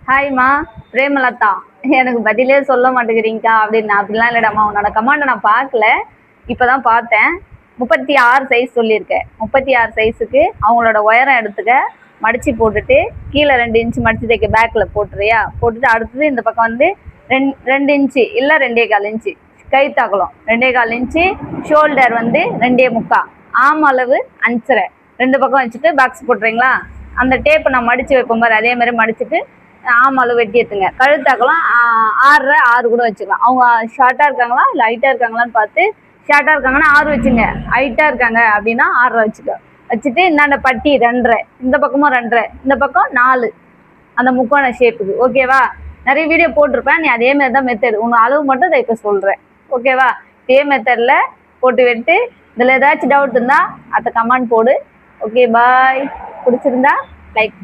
ஹாய்மா, பிரேமலதா. எனக்கு பதிலே சொல்ல மாட்டேங்கிறீங்கக்கா அப்படின்னு. அப்படிலாம் இல்லைடாம்மா, உன்னோட கமாண்டை நான் பார்க்கல, இப்போதான் பார்த்தேன். 36 சைஸ் சொல்லியிருக்கேன். 36 சைஸுக்கு அவங்களோட உயரம் எடுத்துக்க, மடிச்சு போட்டுட்டு கீழே 2 இன்ச்சு மடிச்சு தைக்க பேக்கில் போட்டுறியா, போட்டுட்டு அடுத்தது இந்த பக்கம் வந்து 2 இன்ச்சு இல்லை 2.25 இன்ச்சு கைத்தாக்கலம், 2.25 இன்ச்சு ஷோல்டர் வந்து 2.25, ஆம் அளவு 5.5, 2 பக்கம் வச்சுட்டு பாக்ஸ் போட்டுறீங்களா. அந்த டேப்பை நான் மடித்து வைப்போம் பாரு, அதே மாதிரி மடிச்சுட்டு ஆம் அளவு வெட்டி எடுத்துங்க. கழுத்தாக்கலாம் 6.5 6 கூட வச்சுக்கலாம். அவங்க ஷார்ட்டாக இருக்காங்களா இல்லை ஹைட்டாக இருக்காங்களான்னு பார்த்து, ஷார்ட்டாக இருக்காங்கன்னா 6 வச்சுங்க, ஹைட்டாக இருக்காங்க அப்படின்னா 6.5 வச்சுக்க. வச்சுட்டு இந்தாண்ட பட்டி 2.5, இந்த பக்கமும் 2.5, இந்த பக்கம் 4, அந்த முக்கோண ஷேப்புக்கு. ஓகேவா? நிறைய வீடியோ போட்டிருப்பேன், நீ அதே மாதிரி தான் மெத்தட், உங்கள் அளவு மட்டும் தைக்க சொல்கிறேன். ஓகேவா? இதே மெத்தடில் போட்டு விட்டு, இதில் ஏதாச்சும் டவுட் இருந்தால் அதை கமெண்ட் போடு. ஓகே, பாய். பிடிச்சிருந்தா லைக்.